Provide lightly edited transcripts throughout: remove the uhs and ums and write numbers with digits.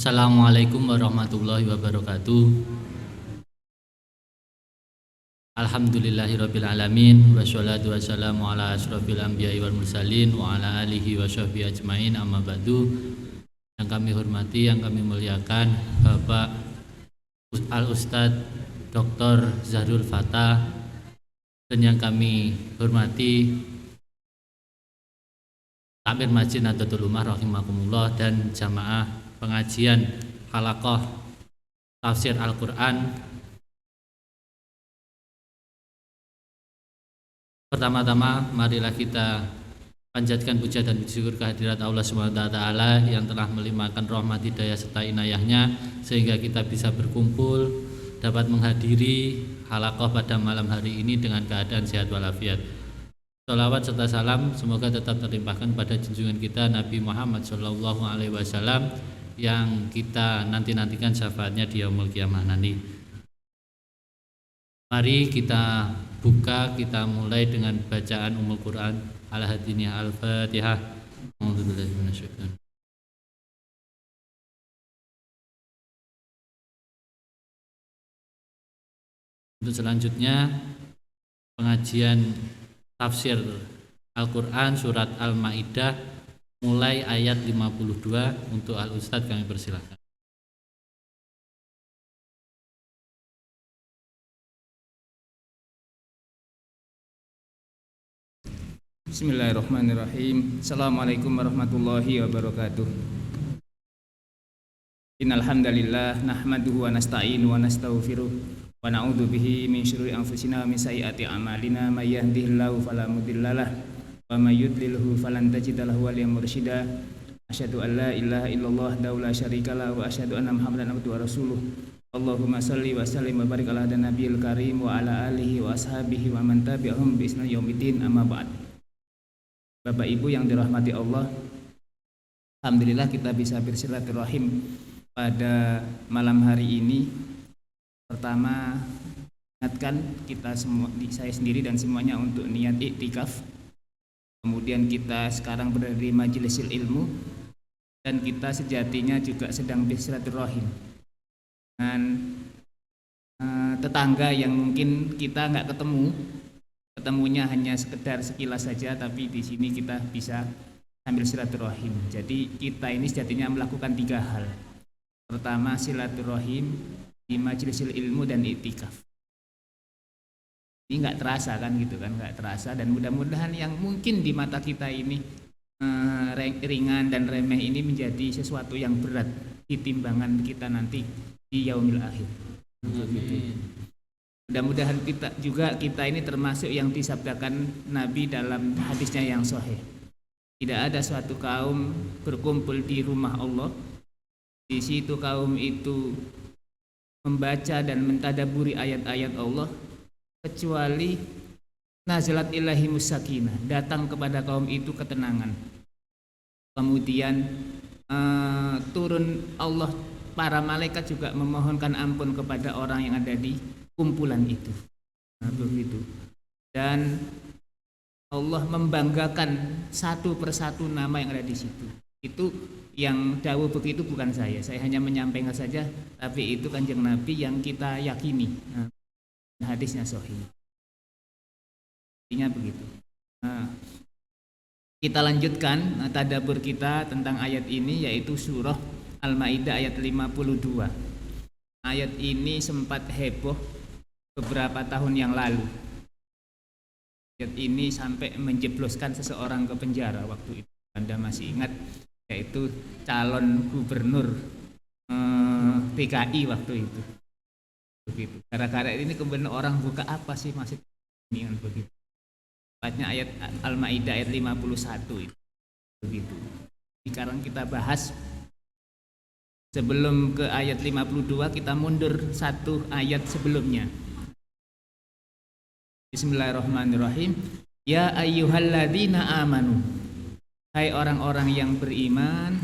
Assalamualaikum warahmatullahi wabarakatuh. Alhamdulillahirabbil alamin wassalatu wassalamu ala asyrofil anbiya'i wal mursalin wa ala alihi wa sahbihi ajmain, amma ba'du. Yang kami hormati, yang kami muliakan Bapak Al-Ustadz Dr. Zahrul Fatah, dan yang kami hormati Takmir Masjid Nahdlatul Ummah rahimakumullah dan jamaah pengajian halaqah tafsir Al-Quran. Pertama-tama marilah kita panjatkan puja dan puji syukur kehadirat Allah SWT yang telah melimpahkan rahmat hidayah serta inayahnya sehingga kita bisa berkumpul dapat menghadiri halaqah pada malam hari ini dengan keadaan sehat walafiat. Salawat serta salam semoga tetap terlimpahkan pada junjungan kita Nabi Muhammad SAW yang kita nantikan syafaatnya di yaumul qiyamah nanti. Mari kita buka, kita mulai dengan bacaan Ummul Quran. Al-Hadiniyah Al-Fatihah. Untuk selanjutnya pengajian tafsir Al-Quran surat Al-Ma'idah mulai ayat 52. Untuk Al-Ustadz kami persilahkan. Bismillahirrahmanirrahim. Assalamualaikum warahmatullahi wabarakatuh. Innal hamdalillah nahmaduhu wa nasta'inu wa nastaghfiruh wa na'udzu bihi min syururi anfusina wa min sayyiati a'malina may yahdihillahu fala mudhillalah wa may yudlilhu falan tajida lahu waliyyan mursyida. Asyhadu an la ilaha illallah wa la syarikalah wa asyhadu anna Muhammadan abduhu wa rasuluh. Allahumma shalli wa sallim wa barik ala nabiyil karim wa ala alihi wa ashabihi wa man tabi'ahum bi ihsan yaumidin, amma ba'd. Bapak Ibu yang dirahmati Allah, alhamdulillah kita bisa bersilaturahim pada malam hari ini. Pertama, ingatkan kita semua, saya sendiri dan semuanya untuk niat iktikaf. Kemudian kita sekarang berada di majlisil ilmu dan kita sejatinya juga sedang bersilaturahim dengan tetangga yang mungkin kita nggak ketemunya hanya sekedar sekilas saja, tapi di sini kita bisa sambil silaturahim. Jadi kita ini sejatinya melakukan 3 hal. Pertama, silaturahim di majlisil ilmu dan iktikaf. Ini nggak terasa kan gitu kan, nggak terasa, dan mudah-mudahan yang mungkin di mata kita ini ringan dan remeh ini menjadi sesuatu yang berat di timbangan kita nanti di yaumil akhir. Mudah-mudahan kita ini termasuk yang disabdakan Nabi dalam hadisnya yang sahih. Tidak ada suatu kaum berkumpul di rumah Allah, di situ kaum itu membaca dan mentadaburi ayat-ayat Allah, kecuali nazalat ilahimus sakinah, datang kepada kaum itu ketenangan. Kemudian turun Allah, para malaikat juga memohonkan ampun kepada orang yang ada di kumpulan itu. Nah, begitu. Dan Allah membanggakan satu persatu nama yang ada di situ. Itu yang dawuh begitu bukan saya hanya menyampaikan saja, tapi itu Kanjeng Nabi yang kita yakini. Nah, hadisnya sahih. Intinya begitu. Nah, kita lanjutkan tadabbur kita tentang ayat ini, yaitu surah Al-Ma'idah ayat 52. Ayat ini sempat heboh beberapa tahun yang lalu. Ayat ini sampai menjebloskan seseorang ke penjara waktu itu. Anda masih ingat, yaitu calon gubernur DKI waktu itu. Begitu. Gara-gara ini kemudian orang buka apa sih maksud ini kan begitu. Tepatnya ayat Al-Ma'idah ayat 51 itu. Begitu. Sekarang kita bahas. Sebelum ke ayat 52 kita mundur satu ayat sebelumnya. Bismillahirrahmanirrahim. Ya ayyuhalladzina amanu. Hai orang-orang yang beriman,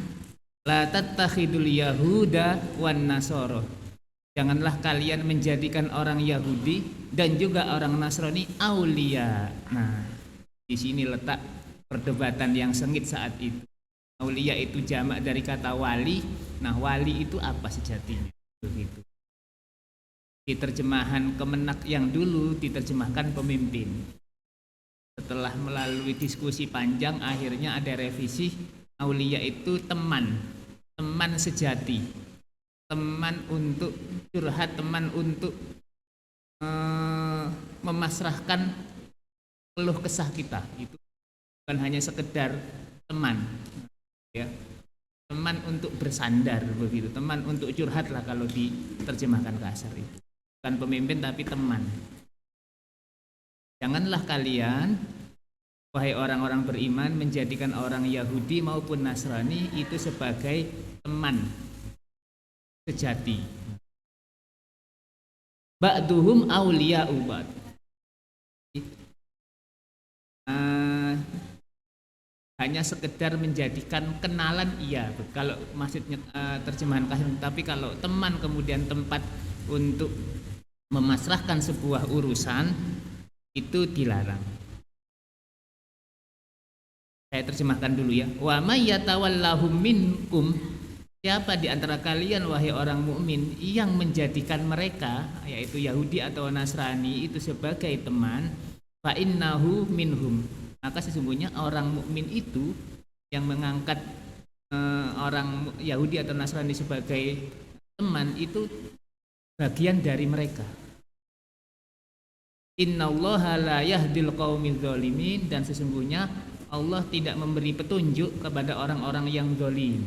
la tattakhidul yahuda wan nasara. Janganlah kalian menjadikan orang Yahudi dan juga orang Nasrani aulia. Nah, di sini letak perdebatan yang sengit saat itu. Aulia itu jamak dari kata wali. Nah, wali itu apa sejatinya? Begitu. Di terjemahan Kemenak yang dulu diterjemahkan pemimpin. Setelah melalui diskusi panjang, akhirnya ada revisi. Aulia itu teman sejati, teman untuk curhat, teman untuk memasrahkan keluh kesah kita. Itu bukan hanya sekedar teman, ya, teman untuk bersandar begitu, teman untuk curhat lah kalau diterjemahkan kasar itu. Bukan pemimpin tapi teman. Janganlah kalian, wahai orang-orang beriman, menjadikan orang Yahudi maupun Nasrani itu sebagai teman sejati. Ba'duhum awliya'u ba'd. Hanya sekedar menjadikan kenalan, iya kalau maksudnya terjemahan kasar. Tapi kalau teman kemudian tempat untuk memasrahkan sebuah urusan, itu dilarang. Saya terjemahkan dulu ya. Wa may yatawallahum minkum, siapa di antara kalian wahai orang mukmin yang menjadikan mereka, yaitu Yahudi atau Nasrani, itu sebagai teman, fa innahu minhum, maka sesungguhnya orang mukmin itu yang mengangkat orang Yahudi atau Nasrani sebagai teman itu bagian dari mereka. Innallaha la yahdil qaumidz zalimin, dan sesungguhnya Allah tidak memberi petunjuk kepada orang-orang yang zalim.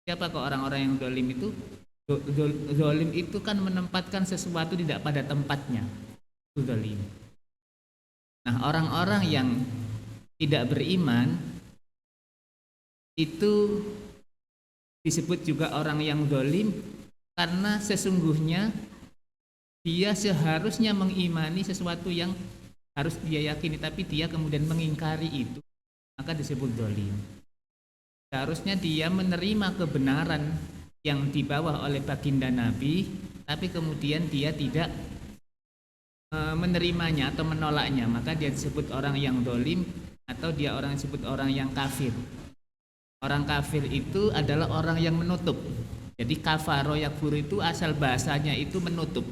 Siapa kok orang-orang yang zalim itu? Zalim itu kan menempatkan sesuatu tidak pada tempatnya. Itu zalim. Nah, orang-orang yang tidak beriman itu disebut juga orang yang zalim karena sesungguhnya dia seharusnya mengimani sesuatu yang harus dia yakini, tapi dia kemudian mengingkari itu, maka disebut zalim. Seharusnya dia menerima kebenaran yang dibawa oleh baginda Nabi, tapi kemudian dia tidak menerimanya atau menolaknya, maka dia disebut orang yang zalim, atau dia orang disebut orang yang kafir. Orang kafir itu adalah orang yang menutup. Jadi kafaro yakfur itu asal bahasanya itu menutup.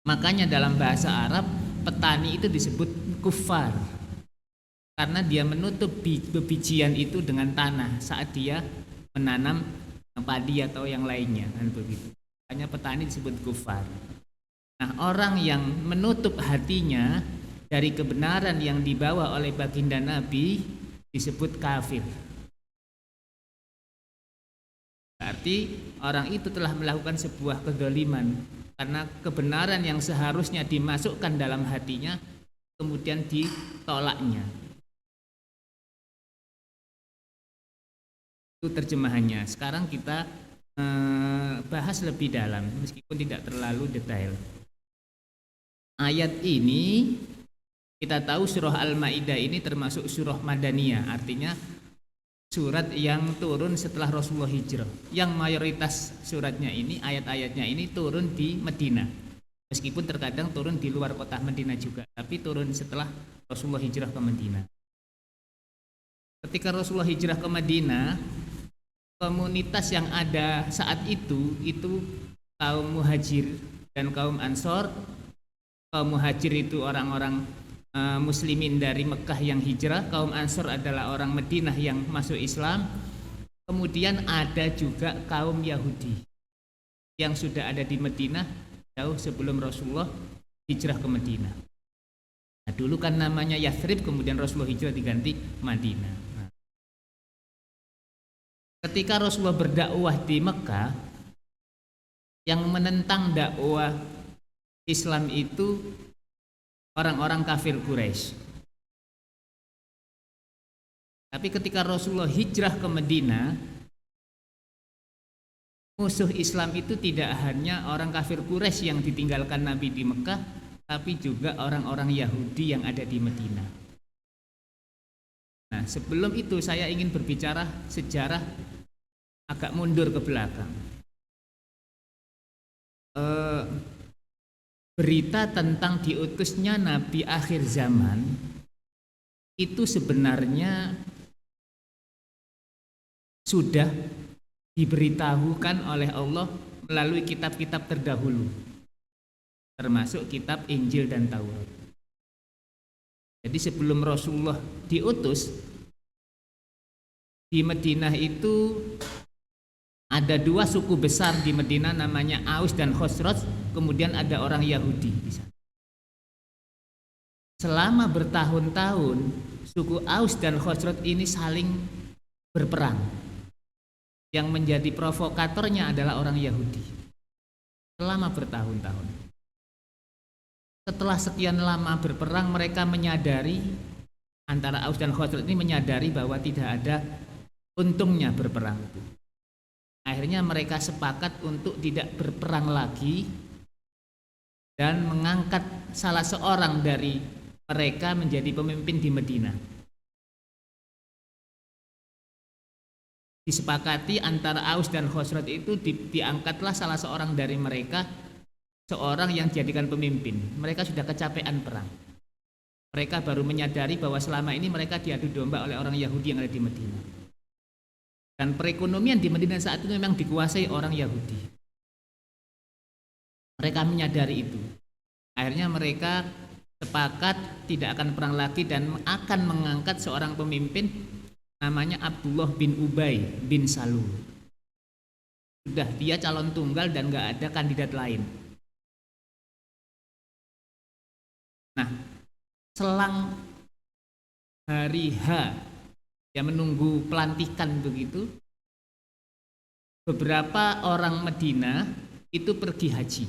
Makanya dalam bahasa Arab petani itu disebut kufar, karena dia menutup bebijian itu dengan tanah saat dia menanam padi atau yang lainnya, kan begitu. Makanya petani disebut kufar. Nah, orang yang menutup hatinya dari kebenaran yang dibawa oleh baginda Nabi disebut kafir. Berarti orang itu telah melakukan sebuah kezaliman, karena kebenaran yang seharusnya dimasukkan dalam hatinya kemudian ditolaknya. Itu terjemahannya. Sekarang kita bahas lebih dalam meskipun tidak terlalu detail. Ayat ini kita tahu surah Al-Maidah ini termasuk surah Madaniyah, artinya surat yang turun setelah Rasulullah hijrah. Yang mayoritas suratnya ini, ayat-ayatnya ini turun di Madinah. Meskipun terkadang turun di luar kota Madinah juga, tapi turun setelah Rasulullah hijrah ke Madinah. Ketika Rasulullah hijrah ke Madinah, komunitas yang ada saat itu kaum Muhajir dan kaum Ansor. Kaum Muhajir itu orang-orang muslimin dari Mekah yang hijrah, kaum Ansor adalah orang Madinah yang masuk Islam. Kemudian ada juga kaum Yahudi yang sudah ada di Madinah jauh sebelum Rasulullah hijrah ke Madinah. Nah, dulu kan namanya Yathrib, kemudian Rasulullah hijrah diganti Madinah. Nah, ketika Rasulullah berdakwah di Mekah, yang menentang dakwah Islam itu orang-orang kafir Quraisy. Tapi ketika Rasulullah hijrah ke Madinah, musuh Islam itu tidak hanya orang kafir Quraisy yang ditinggalkan Nabi di Mekah, tapi juga orang-orang Yahudi yang ada di Madinah. Nah, sebelum itu saya ingin berbicara sejarah agak mundur ke belakang. Berita tentang diutusnya Nabi akhir zaman itu sebenarnya sudah diberitahukan oleh Allah melalui kitab-kitab terdahulu, termasuk kitab Injil dan Taurat. Jadi sebelum Rasulullah diutus, di Madinah itu ada dua suku besar di Madinah, namanya Aus dan Khosraj, kemudian ada orang Yahudi di sana. Selama bertahun-tahun suku Aus dan Khosraj ini saling berperang. Yang menjadi provokatornya adalah orang Yahudi selama bertahun-tahun. Setelah sekian lama berperang, mereka menyadari, antara Aus dan Khosraj ini menyadari bahwa tidak ada untungnya berperang itu. Akhirnya mereka sepakat untuk tidak berperang lagi dan mengangkat salah seorang dari mereka menjadi pemimpin di Madinah. Disepakati antara Aus dan Khosraj itu diangkatlah salah seorang dari mereka, seorang yang dijadikan pemimpin. Mereka sudah kecapean perang. Mereka baru menyadari bahwa selama ini mereka diadu domba oleh orang Yahudi yang ada di Madinah. Dan perekonomian di Madinah saat itu memang dikuasai orang Yahudi. Mereka menyadari itu. Akhirnya mereka sepakat tidak akan perang lagi dan akan mengangkat seorang pemimpin namanya Abdullah bin Ubay bin Salul. Sudah dia calon tunggal dan gak ada kandidat lain. Nah, selang hari H, dia menunggu pelantikan begitu, beberapa orang Madinah itu pergi haji.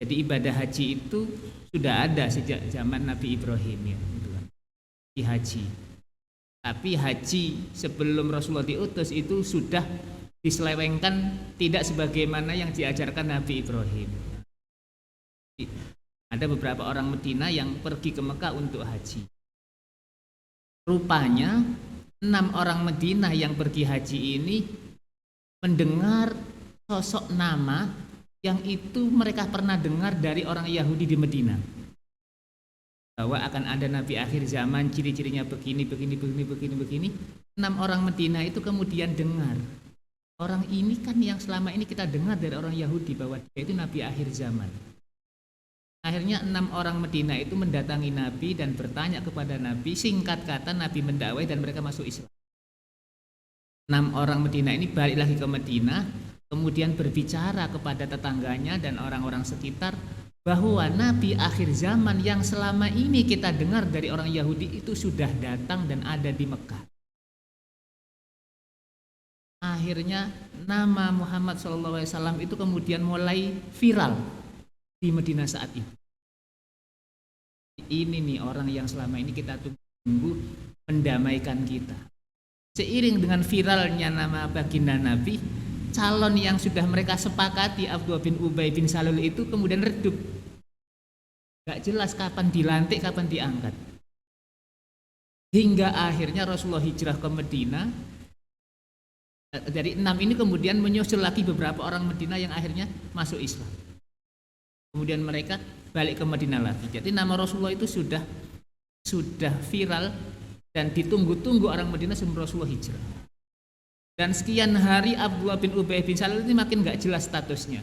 Jadi ibadah haji itu sudah ada sejak zaman Nabi Ibrahim, ya, gitu kan. Di haji. Tapi haji sebelum Rasulullah diutus itu sudah diselewengkan tidak sebagaimana yang diajarkan Nabi Ibrahim. Ada beberapa orang Madinah yang pergi ke Mekah untuk haji. Rupanya 6 orang Madinah yang pergi haji ini mendengar sosok nama yang itu mereka pernah dengar dari orang Yahudi di Madinah, bahwa akan ada nabi akhir zaman, ciri-cirinya begini. 6 orang Madinah itu kemudian dengar, orang ini kan yang selama ini kita dengar dari orang Yahudi bahwa dia itu nabi akhir zaman. Akhirnya 6 orang Madinah itu mendatangi Nabi dan bertanya kepada Nabi. Singkat kata, Nabi mendakwai dan mereka masuk Islam. 6 orang Madinah ini balik lagi ke Madinah, kemudian berbicara kepada tetangganya dan orang-orang sekitar bahwa Nabi akhir zaman yang selama ini kita dengar dari orang Yahudi itu sudah datang dan ada di Mekah. Akhirnya nama Muhammad SAW itu kemudian mulai viral di Madinah saat itu. Ini nih orang yang selama ini kita tunggu mendamaikan kita. Seiring dengan viralnya nama baginda Nabi, calon yang sudah mereka sepakati Abdullah bin Ubay bin Salul itu kemudian redup. Gak jelas kapan dilantik, kapan diangkat. Hingga akhirnya Rasulullah hijrah ke Madinah. Dari 6 ini kemudian menyusul lagi beberapa orang Madinah yang akhirnya masuk Islam. Kemudian mereka balik ke Madinah lagi. Jadi nama Rasulullah itu sudah viral dan ditunggu-tunggu orang Madinah sebelum Rasulullah hijrah. Dan sekian hari Abdullah bin Ubay bin Salul ini makin gak jelas statusnya.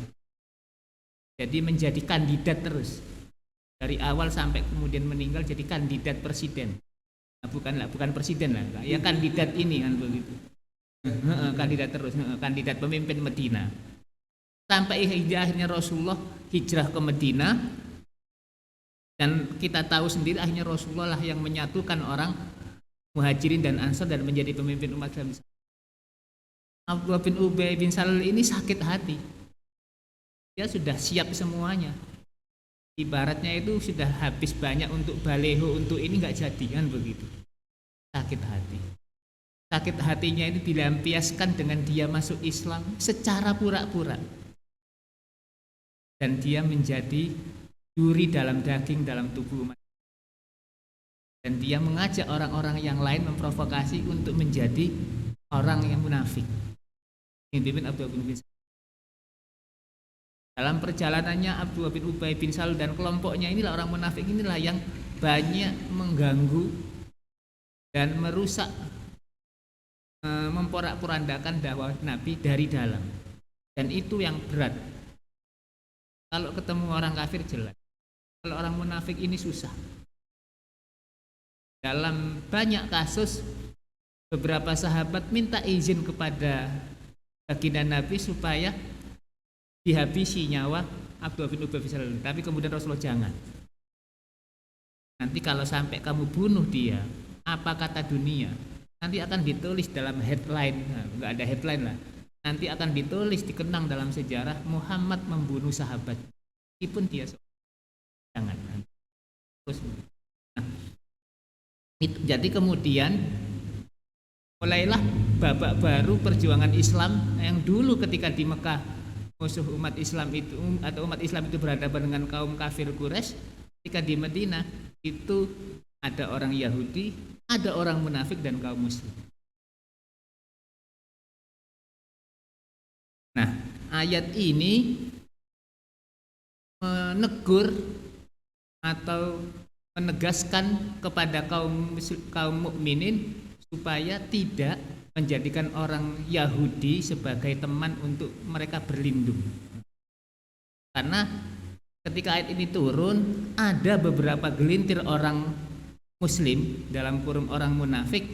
Jadi menjadi kandidat terus. Dari awal sampai kemudian meninggal jadi kandidat presiden. Nah, bukan presiden lah, ya kandidat ini kan begitu. Kandidat terus, kandidat pemimpin Madinah. Sampai akhirnya Rasulullah hijrah ke Madinah. Dan kita tahu sendiri akhirnya Rasulullah lah yang menyatukan orang Muhajirin dan Ansar dan menjadi pemimpin umat Islam. Abdullah bin Ubay bin Salul ini sakit hati. Dia sudah siap semuanya. Ibaratnya itu sudah habis banyak untuk baleho, untuk ini nggak jadi kan begitu. Sakit hati. Sakit hatinya itu dilampiaskan dengan dia masuk Islam secara pura-pura. Dan dia menjadi duri dalam daging dalam tubuh umat. Dan dia mengajak orang-orang yang lain memprovokasi untuk menjadi orang yang munafik. Yang dipimpin Abdullah bin Ubay. Dalam perjalanannya Abdullah bin Ubay bin Salul dan kelompoknya inilah, orang munafik inilah yang banyak mengganggu dan merusak memporak-porandakan dakwah Nabi dari dalam, dan itu yang berat. Kalau ketemu orang kafir jelas, kalau orang munafik ini susah. Dalam banyak kasus beberapa sahabat minta izin kepada baginda Nabi supaya dihabisi nyawa Abdullah bin Ubay bin Salul, tapi kemudian Rasulullah jangan. Nanti kalau sampai kamu bunuh dia, apa kata dunia? Nanti akan ditulis dalam headline, nggak ada headline lah. Nanti akan ditulis, dikenang dalam sejarah Muhammad membunuh sahabat, meskipun dia jangan. Terus, nah, jadi kemudian mulailah babak baru perjuangan Islam yang dulu ketika di Mekah musuh umat Islam itu atau umat Islam itu berhadapan dengan kaum kafir Quraisy, ketika di Madinah itu ada orang Yahudi, ada orang munafik dan kaum muslim. Nah, ayat ini menegur atau menegaskan kepada kaum mukminin supaya tidak menjadikan orang Yahudi sebagai teman untuk mereka berlindung. Karena ketika ayat ini turun, ada beberapa gelintir orang Muslim, dalam kurung orang munafik,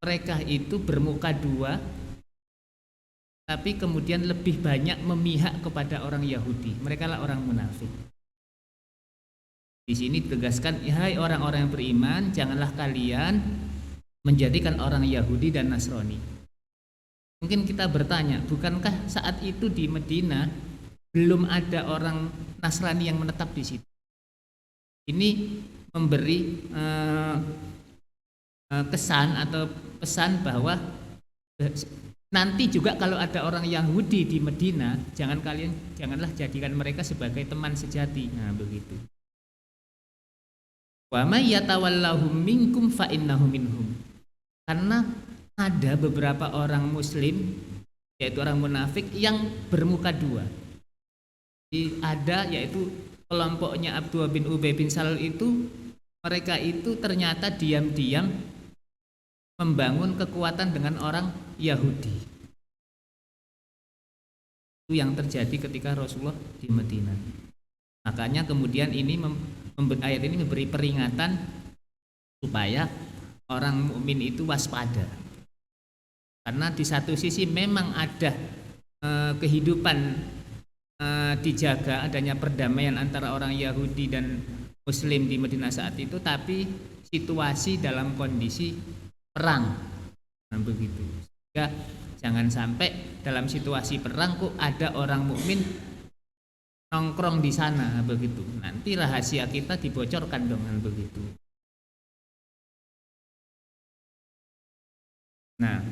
mereka itu bermuka dua, tapi kemudian lebih banyak memihak kepada orang Yahudi. Mereka lah orang munafik. Di sini ditegaskan, hai orang-orang yang beriman, janganlah kalian menjadikan orang Yahudi dan Nasrani. Mungkin kita bertanya, bukankah saat itu di Madinah belum ada orang Nasrani yang menetap di situ? Ini memberi kesan atau pesan bahwa nanti juga kalau ada orang Yahudi di Madinah, janganlah jadikan mereka sebagai teman sejati. Nah, begitu. Wa may yatawallahum minkum fa innahum minhum. Karena ada beberapa orang Muslim, yaitu orang munafik yang bermuka dua. Ada yaitu kelompoknya Abdullah bin Ubay bin Salul itu, mereka itu ternyata diam-diam membangun kekuatan dengan orang Yahudi. Itu yang terjadi ketika Rasulullah di Madinah. Makanya kemudian ini ayat ini memberi peringatan supaya orang mukmin itu waspada. Karena di satu sisi memang ada kehidupan dijaga, adanya perdamaian antara orang Yahudi dan Muslim di Madinah saat itu, tapi situasi dalam kondisi perang. Nah, begitu. Sehingga jangan sampai dalam situasi perang kok ada orang mukmin nongkrong di sana, begitu. Nanti rahasia kita dibocorkan dong, begitu. Nah,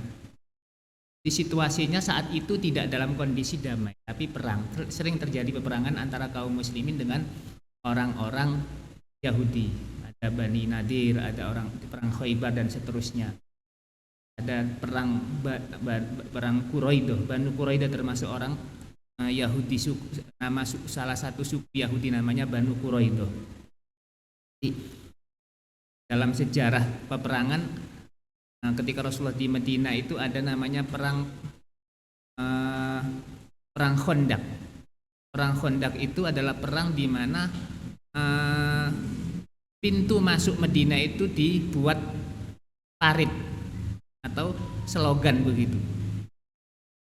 di situasinya saat itu tidak dalam kondisi damai, tapi perang. Sering terjadi peperangan antara kaum muslimin dengan orang-orang Yahudi. Ada Bani Nadir, ada orang perang Khaybar dan seterusnya. Ada perang Quraidah. Banu Quraidah termasuk orang Yahudi, salah satu suku Yahudi namanya Banu Quraidah. Dalam sejarah peperangan, ketika Rasulullah di Madinah itu ada namanya perang Khandaq. Perang Khandaq itu adalah perang di mana pintu masuk Madinah itu dibuat parit atau slogan, begitu.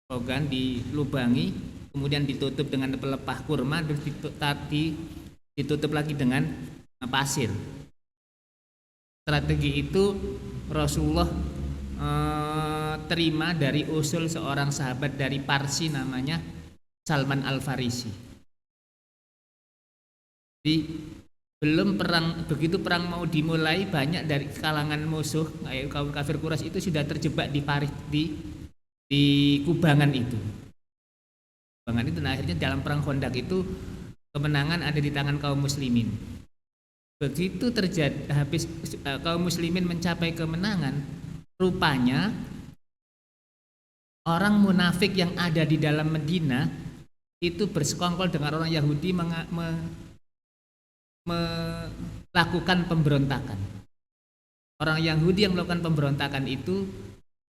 Slogan dilubangi, kemudian ditutup dengan pelepah kurma, terus ditutup lagi dengan pasir. Strategi itu Rasulullah terima dari usul seorang sahabat dari Parsi namanya Salman Al-Farisi. Jadi begitu perang mau dimulai, banyak dari kalangan musuh kaum kafir Quraisy itu sudah terjebak di kubangan itu. Kubangan itu, nah akhirnya dalam perang Khandaq itu kemenangan ada di tangan kaum muslimin. Begitu terjadi kaum muslimin mencapai kemenangan, rupanya orang munafik yang ada di dalam Madinah itu bersekongkol dengan orang Yahudi melakukan pemberontakan. Orang Yahudi yang melakukan pemberontakan itu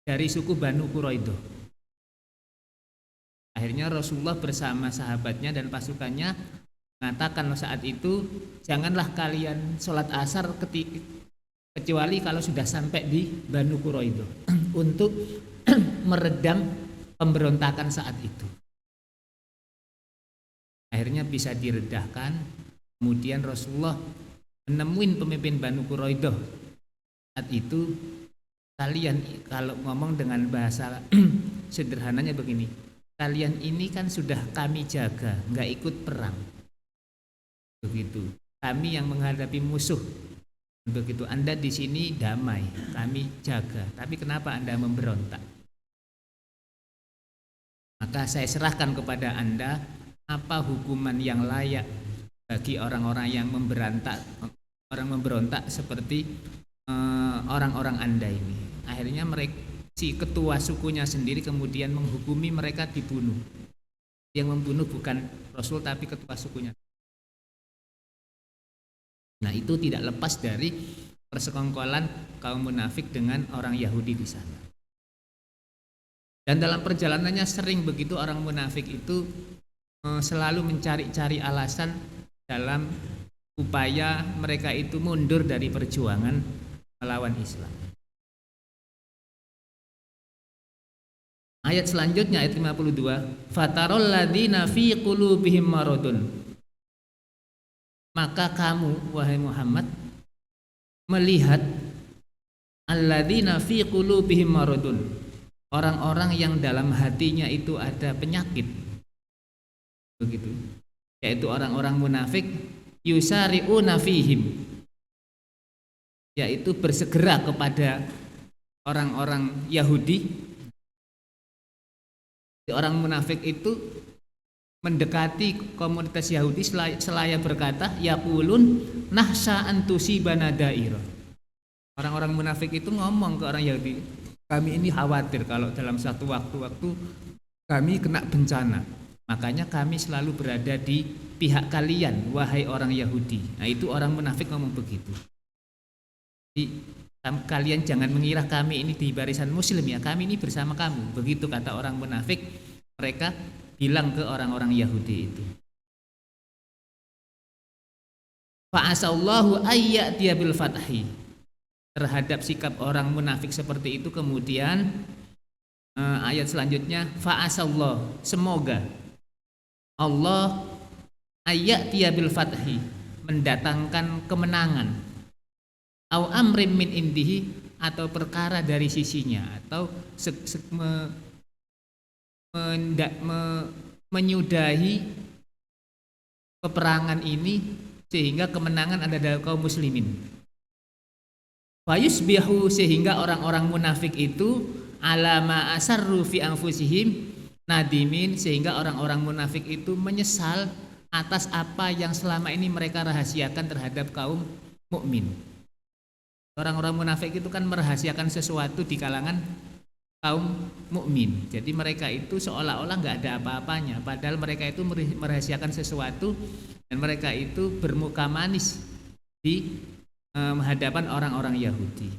dari suku Banu Quraidah. Akhirnya Rasulullah bersama sahabatnya dan pasukannya mengatakan saat itu, janganlah kalian sholat asar kecuali kalau sudah sampai di Banu Quraidah untuk meredam pemberontakan saat itu. Akhirnya bisa diredahkan. Kemudian Rasulullah menemuin pemimpin Banu Quraidah saat itu. Kalian kalau ngomong dengan bahasa sederhananya begini, kalian ini kan sudah kami jaga, nggak ikut perang, begitu. Kami yang menghadapi musuh, begitu. Anda di sini damai, kami jaga. Tapi kenapa Anda memberontak? Maka saya serahkan kepada Anda apa hukuman yang layak bagi orang-orang yang memberontak seperti orang-orang Anda ini. Akhirnya mereka, si ketua sukunya sendiri kemudian menghukumi mereka dibunuh. Yang membunuh bukan Rasul tapi ketua sukunya. Nah, itu tidak lepas dari persekongkolan kaum munafik dengan orang Yahudi di sana. Dan dalam perjalanannya sering begitu orang munafik itu selalu mencari-cari alasan dalam upaya mereka itu mundur dari perjuangan melawan Islam. Ayat selanjutnya ayat 52, fatarol ladzina fi qulubihim maradun. Maka kamu wahai Muhammad melihat alladzina fi qulubihim maradun, orang-orang yang dalam hatinya itu ada penyakit, begitu, yaitu orang-orang munafik, yusari'una fihim, yaitu bersegera kepada orang-orang Yahudi. Orang munafik itu mendekati komunitas Yahudi selaya berkata, yaqulun nahsa an tusibana dairah. Orang-orang munafik itu ngomong ke orang Yahudi, kami ini khawatir kalau dalam satu waktu kami kena bencana. Makanya kami selalu berada di pihak kalian, wahai orang Yahudi. Nah, itu orang munafik ngomong begitu. Jadi, kalian jangan mengira kami ini di barisan muslim ya, kami ini bersama kamu. Begitu kata orang munafik, mereka bilang ke orang-orang Yahudi itu. Fa'asallahu ayyatiya bil fathi. Terhadap sikap orang munafik seperti itu kemudian ayat selanjutnya, fa'asallahu, semoga Allah ayyatiya bil fathi, mendatangkan kemenangan, au amrim min indihi, atau perkara dari sisinya, atau menyudahi peperangan ini sehingga kemenangan ada dari kaum muslimin. Fayusbihu, sehingga orang-orang munafik itu alama asarru fi anfusihim nadimin, sehingga orang-orang munafik itu menyesal atas apa yang selama ini mereka rahasiakan terhadap kaum mukmin. Orang-orang munafik itu kan merahasiakan sesuatu di kalangan kaum mukmin. Jadi mereka itu seolah-olah nggak ada apa-apanya, padahal mereka itu merahasiakan sesuatu dan mereka itu bermuka manis di hadapan orang-orang Yahudi.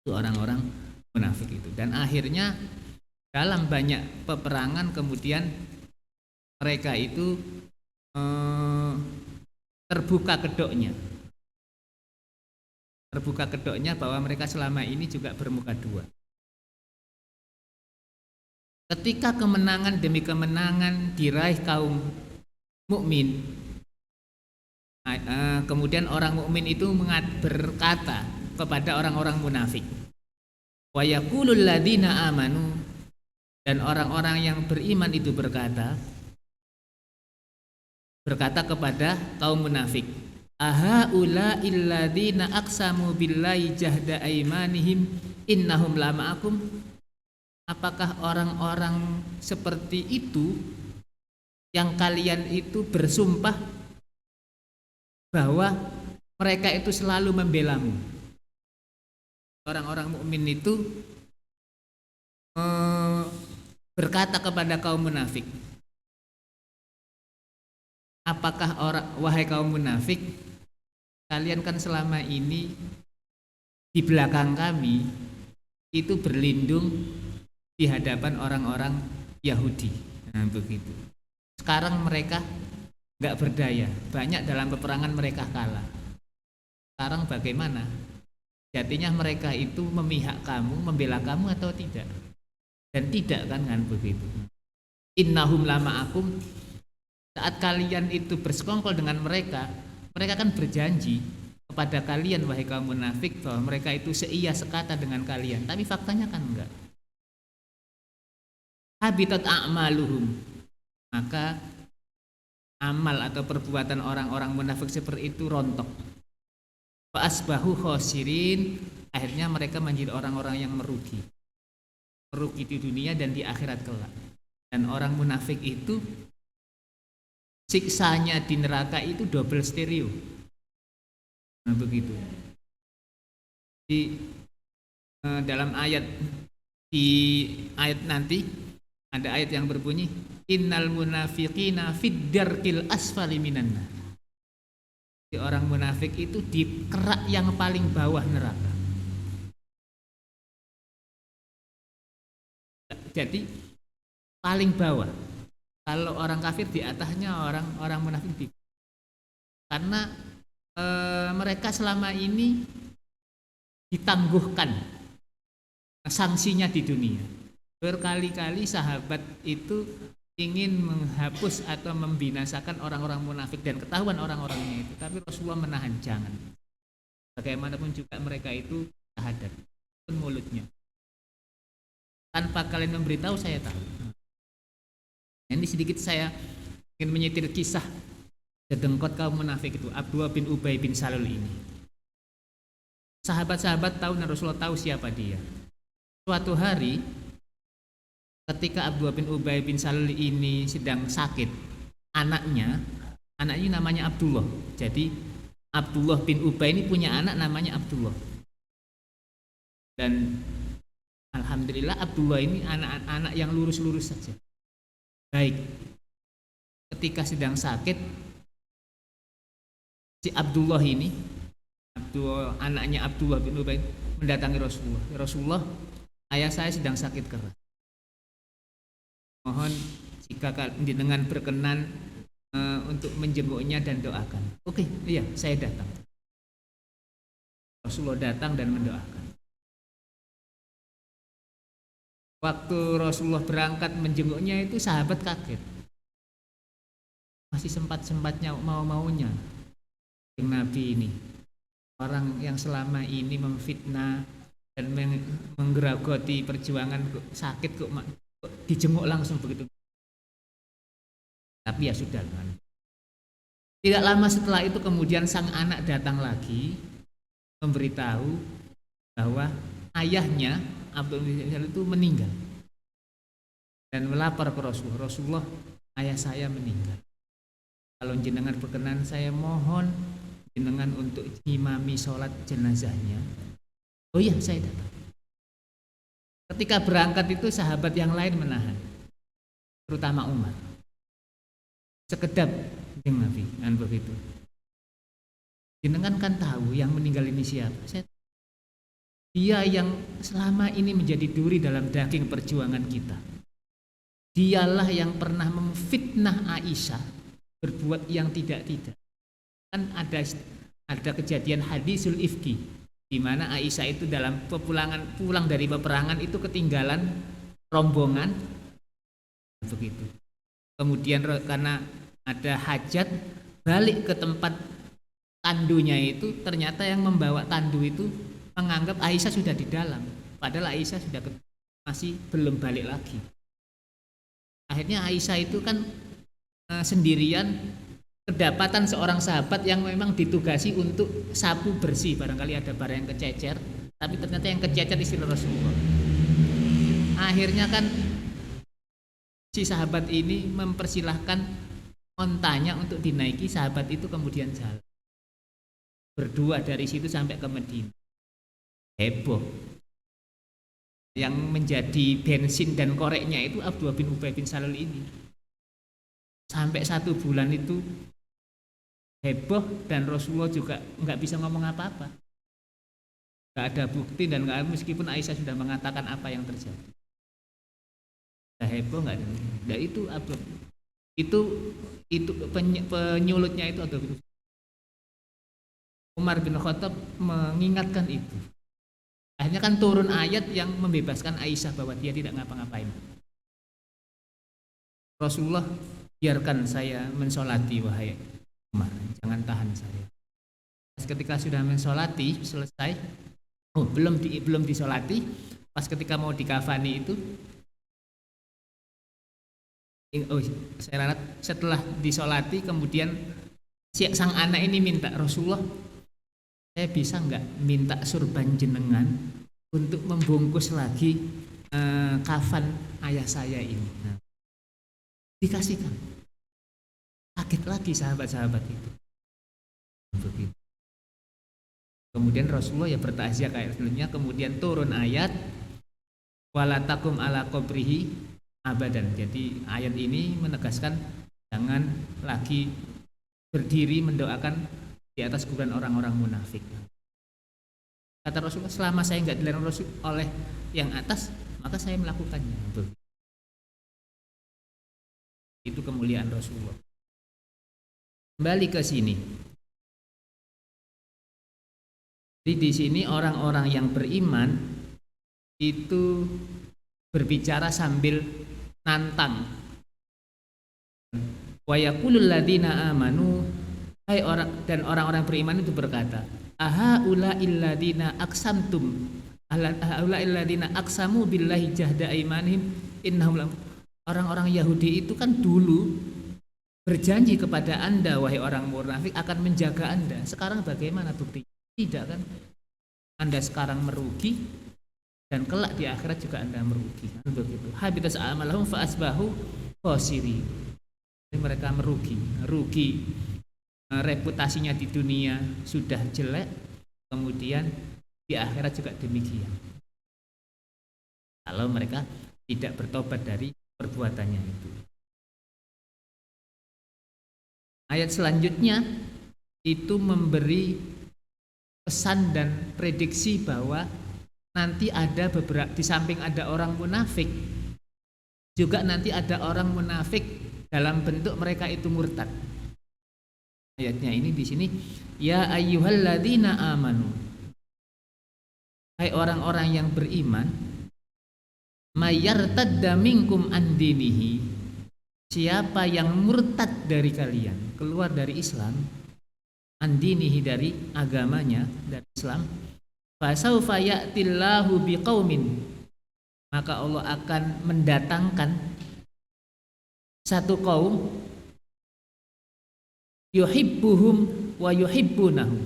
Itu orang-orang munafik itu. Dan akhirnya dalam banyak peperangan kemudian mereka itu terbuka kedoknya bahwa mereka selama ini juga bermuka dua. Ketika kemenangan demi kemenangan diraih kaum mukmin, kemudian orang mukmin itu berkata kepada orang-orang munafik, wa yaqulul ladzina amanu, dan orang-orang yang beriman itu berkata kepada kaum munafik, aha ula illadzina aqsamu billahi jahda aimanihim innahum lama'akum. Apakah orang-orang seperti itu yang kalian itu bersumpah bahwa mereka itu selalu membelamu? Orang-orang mukmin itu berkata kepada kaum munafik, apakah wahai kaum munafik, kalian kan selama ini di belakang kami itu berlindung di hadapan orang-orang Yahudi. Nah, begitu. Sekarang mereka nggak berdaya, banyak dalam peperangan mereka kalah. Sekarang bagaimana? Jadinya mereka itu memihak kamu, membela kamu atau tidak? Dan tidak kan begitu. Innahum lama'akum, saat kalian itu bersekongkol dengan mereka, mereka kan berjanji kepada kalian wahai kaum munafik bahwa mereka itu seia sekata dengan kalian, tapi faktanya kan enggak. Habitat a'maluhum, maka amal atau perbuatan orang-orang munafik seperti itu rontok. Fa asbahu khosirin, akhirnya mereka menjadi orang-orang yang merugi di dunia dan di akhirat kelak. Dan orang munafik itu siksanya di neraka itu double stereo. Nah, begitu. Di dalam ayat nanti ada ayat yang berbunyi innal munafiqina fid darkil asfali minan nar. Orang munafik itu di kerak yang paling bawah neraka. Jadi paling bawah. Kalau orang kafir di atasnya, orang munafik di. Karena mereka selama ini ditangguhkan sanksinya di dunia. Berkali-kali sahabat itu ingin menghapus atau membinasakan orang-orang munafik dan ketahuan orang-orangnya itu, tapi Rasulullah menahan, jangan. Bagaimanapun juga mereka itu syahadat, pun mulutnya. Tanpa kalian memberitahu saya tahu. Ini sedikit saya ingin menyetir kisah dedengkot kaum munafik itu, Abdullah bin Ubay bin Salul ini. Sahabat-sahabat tahu dan Rasulullah tahu siapa dia. Suatu hari ketika Abdullah bin Ubay bin Salul ini sedang sakit, anaknya namanya Abdullah. Jadi Abdullah bin Ubay ini punya anak namanya Abdullah. Dan alhamdulillah Abdullah ini anak-anak yang lurus-lurus saja. Baik. Ketika sedang sakit, si Abdullah ini, anaknya Abdullah bin Ubay mendatangi Rasulullah. Ya Rasulullah, ayah saya sedang sakit keras. Mohon jika dengan berkenan untuk menjenguknya dan doakan. Oke, iya, saya datang. Rasulullah datang dan mendoakan. Waktu Rasulullah berangkat menjenguknya itu sahabat kaget. Masih sempat-sempatnya mau-maunya Nabi ini, orang yang selama ini memfitnah dan menggerogoti perjuangan sakit kok dijenguk langsung begitu. Tapi ya sudah kan. Tidak lama setelah itu kemudian sang anak datang lagi memberitahu bahwa ayahnya Abdul bin Salul itu meninggal dan melapor ke Rasulullah. Rasulullah, ayah saya meninggal. Kalau jenengan berkenan, saya mohon jenengan untuk imami sholat jenazahnya. Oh iya, saya datang. Ketika berangkat itu sahabat yang lain menahan, terutama Umar. Sekedap dengan Nabi, dan begitu. Jenengan kan tahu yang meninggal ini siapa? Dia yang selama ini menjadi duri dalam daging perjuangan kita. Dialah yang pernah memfitnah Aisyah berbuat yang tidak-tidak. Kan ada kejadian hadisul ifki, di mana Aisyah itu dalam pulang dari peperangan itu ketinggalan rombongan begitu. Kemudian karena ada hajat balik ke tempat tandunya itu, ternyata yang membawa tandu itu menganggap Aisyah sudah di dalam, padahal Aisyah sudah masih belum balik lagi. Akhirnya Aisyah itu kan sendirian, kedapatan seorang sahabat yang memang ditugasi untuk sapu bersih, barangkali ada barang yang kececer, tapi ternyata yang kececer istri Rasulullah. Akhirnya kan si sahabat ini mempersilahkan ontanya untuk dinaiki, sahabat itu kemudian jalan berdua dari situ sampai ke Madinah. Heboh. Yang menjadi bensin dan koreknya itu Abdullah bin Ubay bin Salul ini. Sampai 1 bulan itu heboh dan Rasulullah juga nggak bisa ngomong apa-apa. nggak ada bukti dan nggak, meskipun Aisyah sudah mengatakan apa yang terjadi. Nggak heboh, nggak ada. Nah, itu penyulutnya itu Abdullah bin Umar bin Khattab mengingatkan itu. Akhirnya kan turun ayat yang membebaskan Aisyah bahwa dia tidak ngapa-ngapain. Rasulullah, biarkan saya mensolati wahai Umar, jangan tahan saya. Ketika sudah mensolati selesai, belum disolati, pas ketika mau dikafani itu, setelah disolati kemudian sang anak ini minta, Rasulullah, saya bisa nggak minta surban jenengan untuk membungkus lagi kafan ayah saya ini. Nah, dikasihkan. Kaget lagi sahabat-sahabat itu. Begitu. Kemudian Rasulullah ya bertakziah kayak sebelumnya, kemudian turun ayat wala takum ala qabrihi abadan. Jadi ayat ini menegaskan jangan lagi berdiri mendoakan di atas kuburan orang-orang munafik. Kata Rasulullah, selama saya enggak dilarang Rasul oleh yang atas, maka saya melakukannya. Itu kemuliaan Rasulullah. Kembali ke sini. Jadi di sini orang-orang yang beriman itu berbicara sambil nantang. Wa yaqulul ladzina amanu, hai orang-orang beriman itu berkata, aha ula illadzina aqsamtum ula illadzina aqsamu billahi jahda aimanihim innahum. Orang-orang Yahudi itu kan dulu berjanji kepada Anda wahai orang munafik akan menjaga Anda. Sekarang bagaimana buktinya? Tidak kan? Anda sekarang merugi dan kelak di akhirat juga Anda merugi. Begitu. Habitas amalahum fa asbahu khasirin. Mereka merugi, reputasinya di dunia sudah jelek, kemudian di akhirat juga demikian. Kalau mereka tidak bertobat dari perbuatannya itu. Ayat selanjutnya itu memberi pesan dan prediksi bahwa nanti ada beberapa, di samping ada orang munafik, juga nanti ada orang munafik dalam bentuk mereka itu murtad. Ayatnya ini di sini, ya ayyuhalladzina amanu, hai orang-orang yang beriman, mayyartadda minkum an dinihi, siapa yang murtad dari kalian, keluar dari Islam, andinihi dari agamanya, dari Islam, fasaufa ya'tillahu biqaumin, maka Allah akan mendatangkan satu kaum yuhibbuhum wa yuhibbunahu.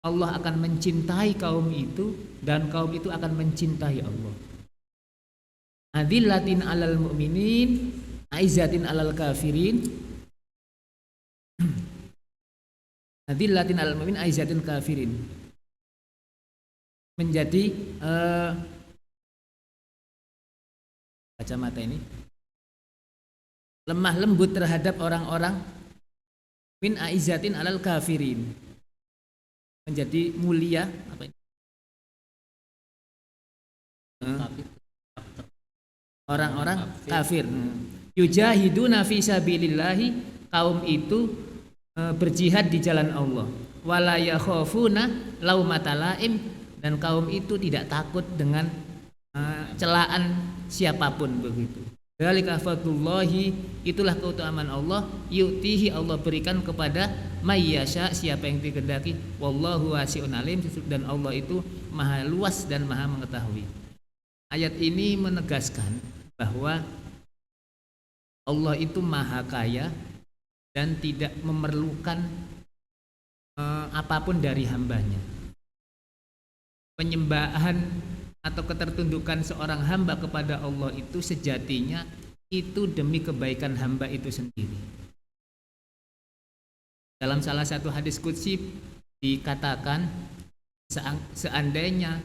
Allah akan mencintai kaum itu dan kaum itu akan mencintai Allah. Adillatin 'alal mu'minin, aizzatin 'alal kafirin. Adillatin 'alal mu'minin, aizzatin kafirin. Menjadi kacamata ini lemah lembut terhadap orang-orang, min aizzatin 'alal kafirin. Menjadi mulia apa ini? Orang-orang kafir. Yujahiduna fi sabilillahi, kaum itu berjihad di jalan Allah. Wala yakhafuna laumata laim, dan kaum itu tidak takut dengan celaan siapapun begitu. Dzalika fadlullahi, itulah keutamaan Allah, yu'tihi, Allah berikan kepada mayyasha, siapa yang dikehendaki, wallahu wasi'un alim, dan Allah itu maha luas dan maha mengetahui. Ayat ini menegaskan bahwa Allah itu maha kaya dan tidak memerlukan apapun dari hambanya. Penyembahan atau ketertundukan seorang hamba kepada Allah itu sejatinya itu demi kebaikan hamba itu sendiri. Dalam salah satu hadis qudsi dikatakan, seandainya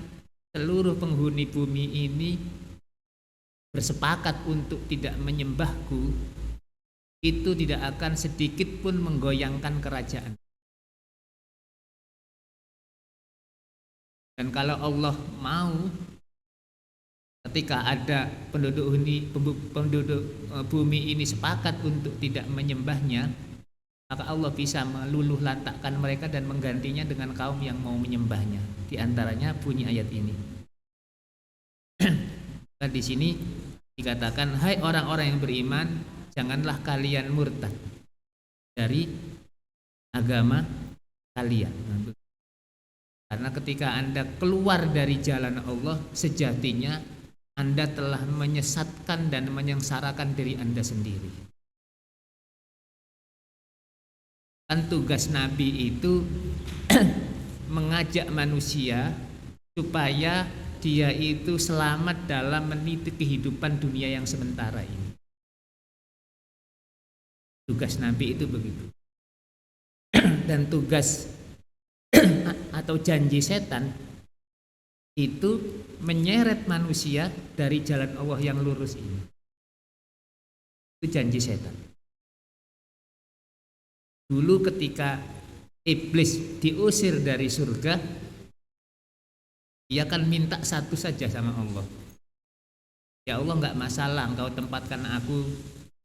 seluruh penghuni bumi ini bersepakat untuk tidak menyembahku, itu tidak akan sedikit pun menggoyangkan kerajaan. Dan kalau Allah mau, ketika ada penduduk bumi ini sepakat untuk tidak menyembahnya, maka Allah bisa meluluh lantakkan mereka dan menggantinya dengan kaum yang mau menyembahnya. Di antaranya bunyi ayat ini. Dan di sini dikatakan, hai orang-orang yang beriman, janganlah kalian murtad dari agama kalian. Karena ketika Anda keluar dari jalan Allah, sejatinya Anda telah menyesatkan dan menyengsarakan diri Anda sendiri. Kan tugas Nabi itu mengajak manusia supaya dia itu selamat dalam meniti kehidupan dunia yang sementara ini. Tugas Nabi itu begitu. Dan tugas atau janji setan itu menyeret manusia dari jalan Allah yang lurus ini. Itu janji setan. Dulu ketika iblis diusir dari surga, dia kan minta satu saja sama Allah. Ya Allah, enggak masalah engkau tempatkan aku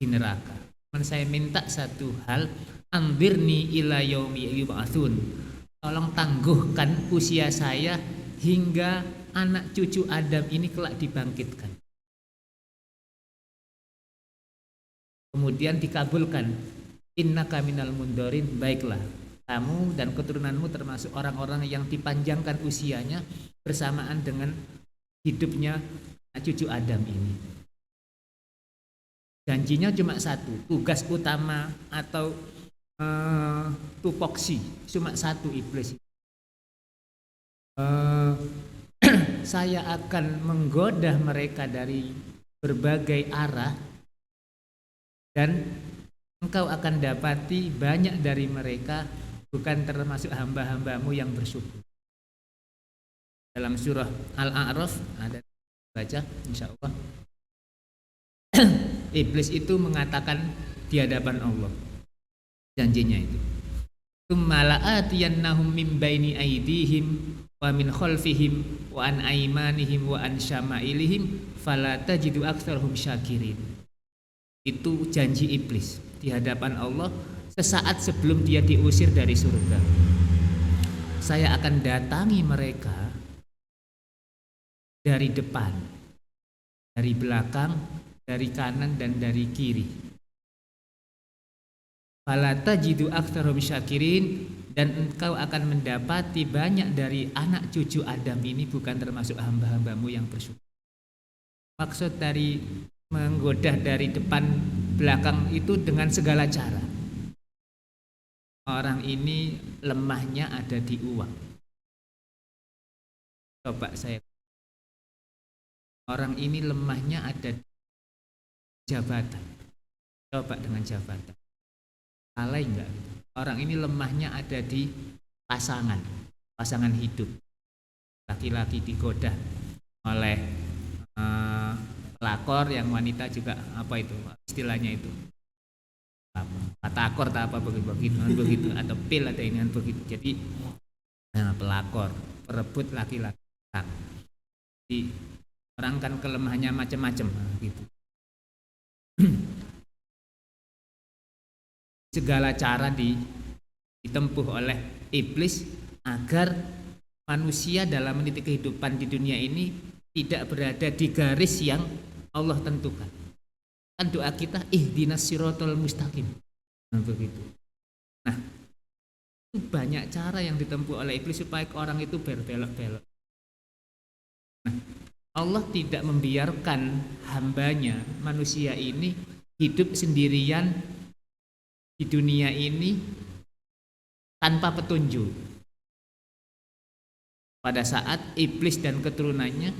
di neraka. Saya minta satu hal, anzirni ila yaumi yub'atsun. Tolong tangguhkan usia saya hingga anak cucu Adam ini kelak dibangkitkan. Kemudian dikabulkan. Innaka minal mundorin, baiklah, kamu dan keturunanmu termasuk orang-orang yang dipanjangkan usianya bersamaan dengan hidupnya cucu Adam ini. Janjinya cuma satu, tugas utama atau tupoksi cuma satu iblis. Saya akan menggoda mereka dari berbagai arah dan engkau akan dapati banyak dari mereka bukan termasuk hamba-hambamu yang bersyukur. Dalam surah Al-A'raf ada baca insyaallah. Iblis itu mengatakan di hadapan Allah, janjinya itu, "Tsummala'atiyannahum min baini aydihim wa min khalfihim wa an aymanihim wa an syama'ilihim fala tajidu aktsarahum syakirin." Itu janji iblis di hadapan Allah sesaat sebelum dia diusir dari surga. Saya akan datangi mereka dari depan, dari belakang, dari kanan dan dari kiri. Fala tajidu aktsarahum syakirin, dan engkau akan mendapati banyak dari anak cucu Adam ini bukan termasuk hamba-hambamu yang bersyukur. Maksud dari menggoda dari depan belakang itu dengan segala cara. Orang ini lemahnya ada di uang. Coba saya. Orang ini lemahnya ada di jabatan. Coba dengan jabatan. Alay enggak? Orang ini lemahnya ada di pasangan hidup. Laki-laki digoda oleh pelakor, yang wanita juga apa itu istilahnya itu, patakor atau apa begitu atau pil atau ini begitu. Jadi pelakor perebut laki-laki. Jadi orang kan kelemahannya macam-macam gitu. Segala cara ditempuh oleh iblis agar manusia dalam meniti kehidupan di dunia ini tidak berada di garis yang Allah tentukan. Kan doa kita ihdinas siratal mustaqim. Begitu. Nah, itu banyak cara yang ditempuh oleh iblis supaya orang itu berbelok-belok. Nah, Allah tidak membiarkan hambanya, manusia ini hidup sendirian di dunia ini tanpa petunjuk. Pada saat iblis dan keturunannya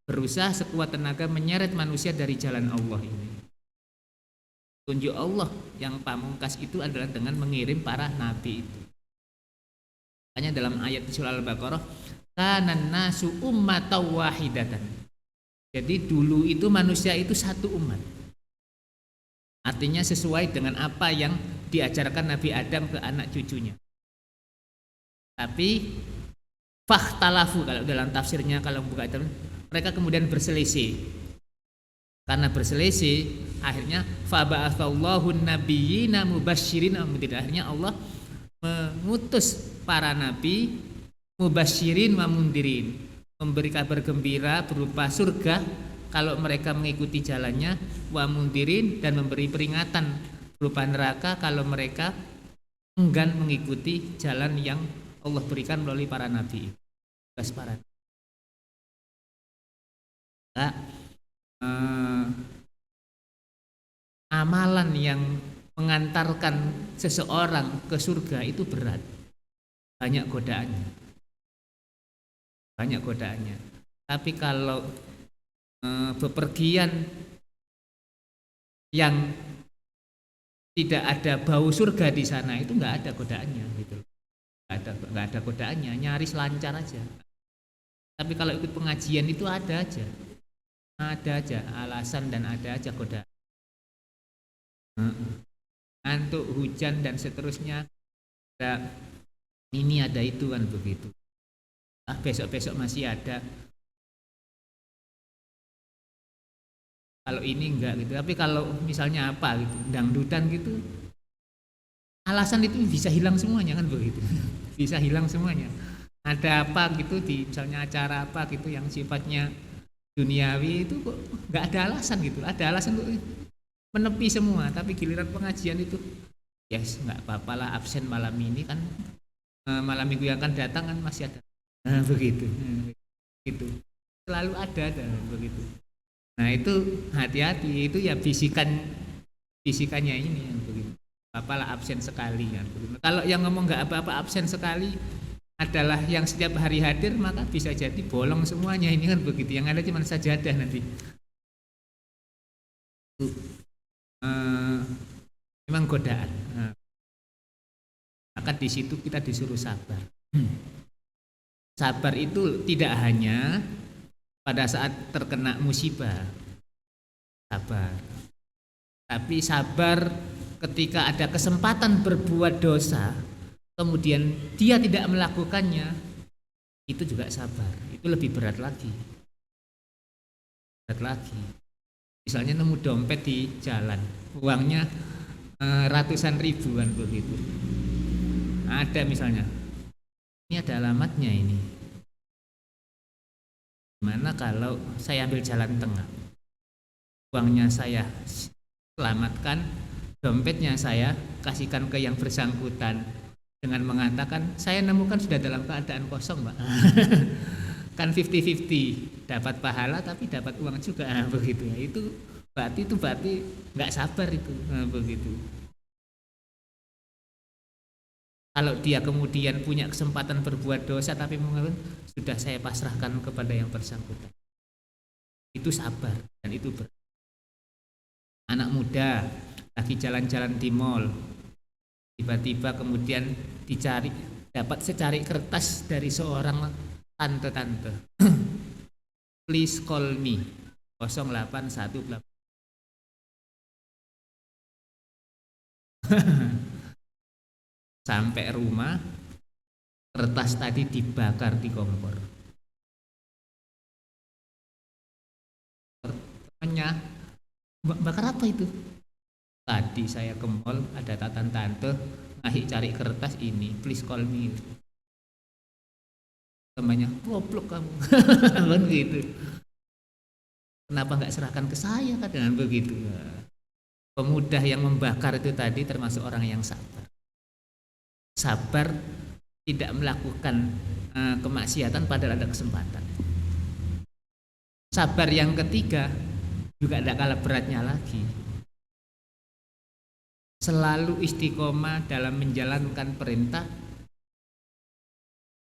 berusaha sekuat tenaga menyeret manusia dari jalan Allah ini. Tunjuk Allah yang pamungkas itu adalah dengan mengirim para nabi itu. Hanya dalam ayat surah Al-Baqarah, kanan nasu ummatan wahidatan. Jadi dulu itu manusia itu satu umat. Artinya sesuai dengan apa yang diajarkan Nabi Adam ke anak cucunya. Tapi Fahtalafu kalau dalam tafsirnya, kalau buka itu mereka kemudian berselisih. Karena berselisih akhirnya faba'atsallahu nabiyyina mubasysyirin wa mundzirin. Akhirnya Allah mengutus para nabi mubasysyirin wa mundzirin, memberi kabar gembira berupa surga kalau mereka mengikuti jalannya, wa mundzirin, dan memberi peringatan berupa neraka kalau mereka enggan mengikuti jalan yang Allah berikan melalui para nabi. Tugas para amalan yang mengantarkan seseorang ke surga itu berat, banyak godaannya. Tapi kalau bepergian yang tidak ada bau surga di sana itu nggak ada godaannya gitu, nggak ada godaannya, nyaris lancar aja. Tapi kalau ikut pengajian itu ada aja alasan dan ada aja godaan. Ngantuk, hujan dan seterusnya, ada ini ada itu kan begitu. Besok masih ada. Kalau ini enggak gitu. Tapi kalau misalnya apa gitu, dangdutan gitu, alasan itu bisa hilang semuanya kan begitu. Bisa hilang semuanya. Ada apa gitu di misalnya acara apa gitu yang sifatnya duniawi itu kok nggak ada alasan gitu. Ada alasan untuk menepi semua. Tapi giliran pengajian itu, yes nggak apa-apa lah absen malam ini kan, malam minggu yang akan datang kan masih ada. Begitu. Gitu. Selalu ada begitu. Nah itu hati-hati, itu ya bisikannya ini yang begitu. Apalah absen sekali kan begitu. Kalau yang ngomong nggak apa-apa absen sekali adalah yang setiap hari hadir, maka bisa jadi bolong semuanya ini kan begitu. Yang ada cuma sajadah nanti. Memang godaan. Maka di situ kita disuruh sabar. Sabar itu tidak hanya pada saat terkena musibah, sabar. Tapi sabar ketika ada kesempatan berbuat dosa, kemudian dia tidak melakukannya, itu juga sabar. Itu lebih berat lagi. Misalnya nemu dompet di jalan, uangnya ratusan ribuan begitu. Ada misalnya, ini ada alamatnya ini. Gimana kalau saya ambil jalan tengah, uangnya saya selamatkan, dompetnya saya kasihkan ke yang bersangkutan dengan mengatakan saya nemukan sudah dalam keadaan kosong, Pak. Kan 50-50, dapat pahala tapi dapat uang juga, begitu ya. Itu berarti nggak sabar itu, begitu. Kalau dia kemudian punya kesempatan berbuat dosa tapi mengatakan sudah saya pasrahkan kepada yang bersangkutan, itu sabar dan itu anak muda lagi jalan-jalan di mall, tiba-tiba kemudian dicari, dapat secari kertas dari seorang tante, please call me 0818. Sampai rumah, kertas tadi dibakar di kompor. Temannya, bakar apa itu? Tadi saya ke mall, ada tante ngasih cari kertas ini, please call me. Temannya, goblok kamu. Kan gitu. Kenapa nggak serahkan ke saya kan dengan begitu? Pemuda yang membakar itu tadi termasuk orang yang sabar. Sabar tidak melakukan kemaksiatan padahal ada kesempatan. Sabar yang ketiga juga tidak kalah beratnya lagi. Selalu istiqomah dalam menjalankan perintah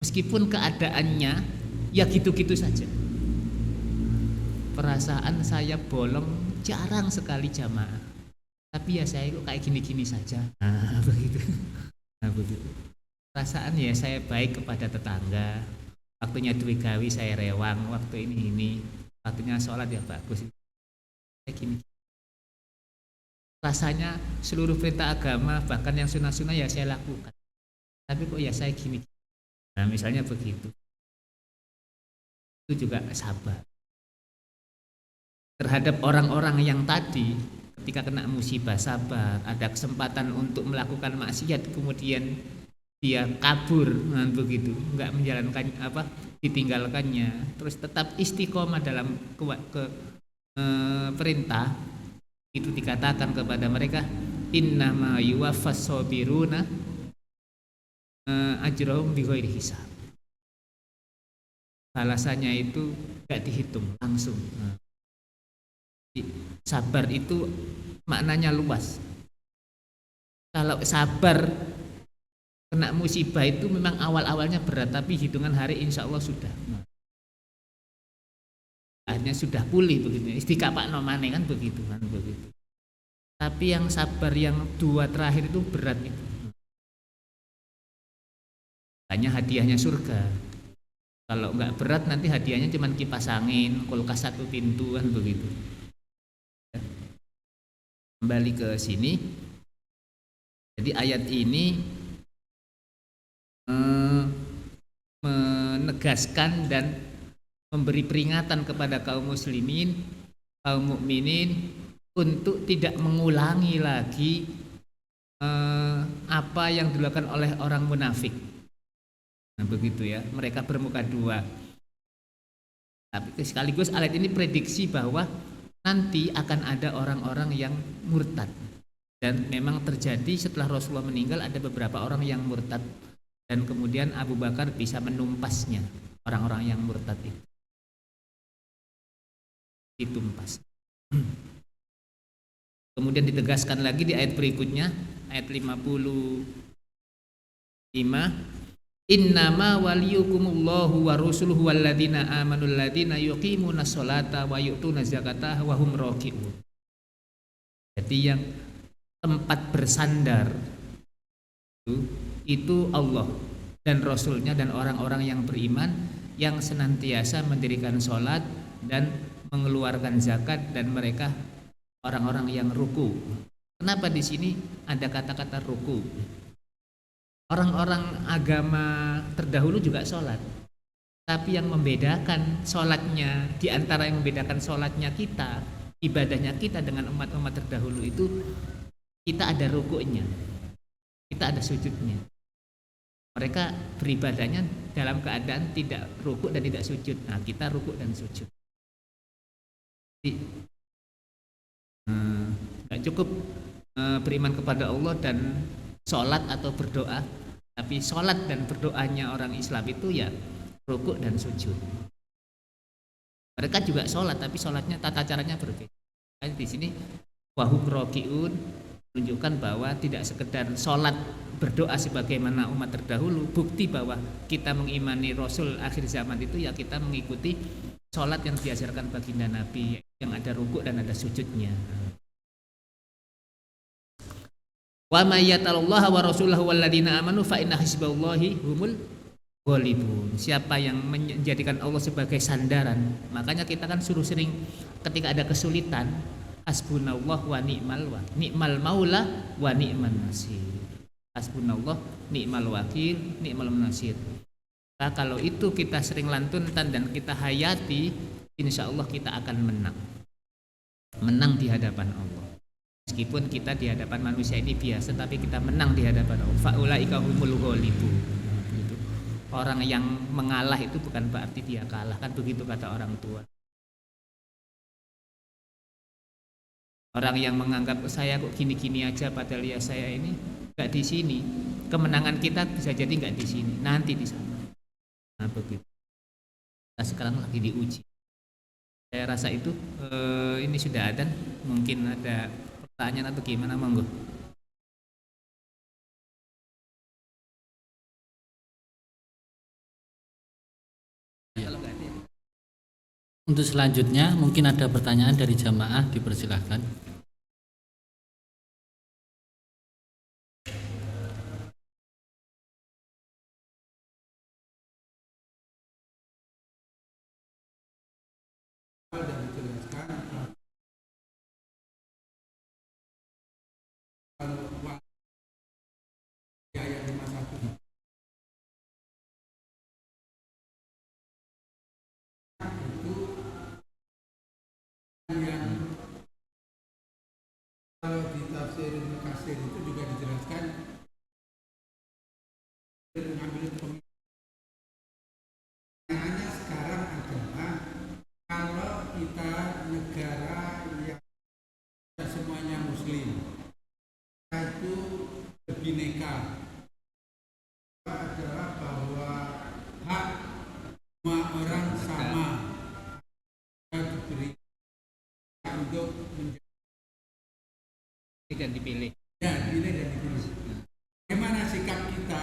meskipun keadaannya ya gitu-gitu saja. Perasaan saya bolong jarang sekali jamaah, tapi ya saya kok kayak gini-gini saja. Begitu. Begitu. Perasaan ya saya baik kepada tetangga, waktunya duwe gawi saya rewang, waktu ini waktunya sholat ya bagus. Kayak gini. Rasanya seluruh perintah agama bahkan yang sunnah-sunnah ya saya lakukan, tapi kok ya saya gini. Nah misalnya begitu. itu juga sabar. Terhadap orang-orang yang tadi ketika kena musibah sabar, ada kesempatan untuk melakukan maksiat kemudian dia kabur, nah begitu, nggak menjalankan ditinggalkannya, terus tetap istiqomah dalam perintah, itu dikatakan kepada mereka innama yuwaffas sabiruna ajrahum bighairi hisab. Balasannya itu nggak dihitung langsung. Sabar itu maknanya luas. Kalau sabar kena musibah itu memang awal-awalnya berat, tapi hitungan hari insya Allah sudah. Akhirnya sudah pulih begitu. Istikapa nomane kan begitu kan begitu. Tapi yang sabar yang 2 terakhir itu berat itu. Hanya hadiahnya surga. Kalau nggak berat nanti hadiahnya cuma kipas angin, kulkas 1 pintu kan begitu. Kembali ke sini. Jadi ayat ini menegaskan dan memberi peringatan kepada kaum muslimin, kaum mukminin untuk tidak mengulangi lagi apa yang dilakukan oleh orang munafik. Nah begitu ya, mereka bermuka 2. Tapi sekaligus ayat ini prediksi bahwa nanti akan ada orang-orang yang murtad. Dan memang terjadi setelah Rasulullah meninggal ada beberapa orang yang murtad. Dan kemudian Abu Bakar bisa menumpasnya, orang-orang yang murtad itu. Ditumpas. Kemudian ditegaskan lagi di ayat berikutnya, ayat 55, innama waliyukumullahu wa rusuluhu walladzina amanul ladzina yuqimunas sholata wa yu'tuna zakata wa hum raki'un. Jadi yang tempat bersandar itu Allah dan Rasulnya dan orang-orang yang beriman yang senantiasa mendirikan sholat dan mengeluarkan zakat, dan mereka orang-orang yang ruku. Kenapa di sini ada kata-kata ruku? Orang-orang agama terdahulu juga sholat, tapi yang membedakan sholatnya, di antara yang membedakan sholatnya kita, ibadahnya kita dengan umat-umat terdahulu itu, kita ada rukuknya, kita ada sujudnya. Mereka beribadahnya dalam keadaan tidak rukuk dan tidak sujud. Nah kita rukuk dan sujud. Gak cukup beriman kepada Allah dan sholat atau berdoa, tapi sholat dan berdoanya orang Islam itu ya rukuk dan sujud. Mereka juga sholat, tapi sholatnya tata caranya berbeda. Di sini wahum rokiun menunjukkan bahwa tidak sekedar sholat berdoa sebagaimana umat terdahulu, bukti bahwa kita mengimani Rasul akhir zaman itu ya kita mengikuti sholat yang diajarkan baginda Nabi, yang ada rukuk dan ada sujudnya. Wa may yatallaha wa rasulahu walladzina amanu fa inna hizballahi humul ghalibun. Siapa yang menjadikan Allah sebagai sandaran, makanya kita kan suruh sering ketika ada kesulitan, hasbunallah wa ni'mal maula wa ni'man nasir. Hasbunallah ni'mal wakil ni'mal nasir. Nah, kalau itu kita sering lantunkan dan kita hayati, insya Allah kita akan menang di hadapan Allah. Meskipun kita di hadapan manusia ini biasa, tapi kita menang di hadapan Allah. Faulaika humul ghalibun. Orang yang mengalah itu bukan berarti dia kalah, kan begitu kata orang tua. Orang yang menganggap saya kok gini-gini aja padahal ya saya ini nggak di sini. Kemenangan kita bisa jadi nggak di sini, nanti di sana. Nah begitu. Kita sekarang lagi diuji. Saya rasa itu ini sudah ada, mungkin ada pertanyaan atau gimana, monggo. Untuk selanjutnya mungkin ada pertanyaan dari jamaah, dipersilahkan. yang kalau di tafsir Ibnu Katsir itu juga dijelaskan mengambil pemikirannya sekarang adalah kalau kita negara yang semuanya muslim itu berbineka adalah bahwa hak semua orang sama diberi untuk dan dipilih. Ya, dipilih dan dipilih. Bagaimana sikap kita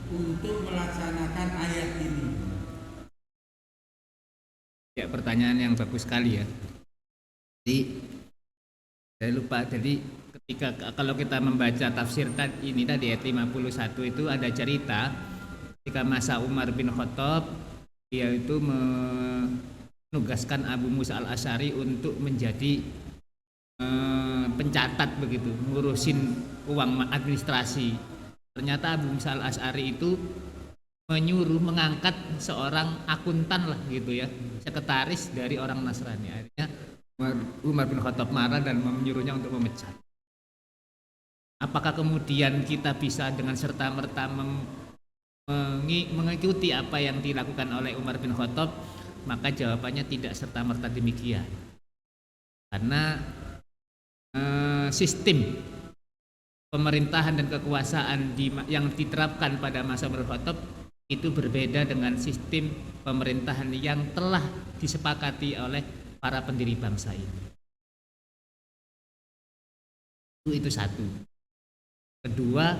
untuk melaksanakan ayat ini? Ya, pertanyaan yang bagus sekali ya. Jadi saya lupa. Jadi ketika kalau kita membaca tafsir ini tadi ayat 51 itu ada cerita ketika masa Umar bin Khattab, dia itu menugaskan Abu Musa al-Asy'ari untuk menjadi pencatat begitu, ngurusin uang administrasi. Ternyata Abu Musa al-Asy'ari itu mengangkat seorang akuntan lah gitu ya, sekretaris dari orang Nasrani. Akhirnya Umar bin Khattab marah dan menyuruhnya untuk memecat. Apakah kemudian kita bisa dengan serta-merta mengikuti apa yang dilakukan oleh Umar bin Khattab? Maka jawabannya tidak serta-merta demikian. Karena sistem pemerintahan dan kekuasaan yang diterapkan pada masa Umar bin Khattab itu berbeda dengan sistem pemerintahan yang telah disepakati oleh para pendiri bangsa ini. Itu satu. Kedua,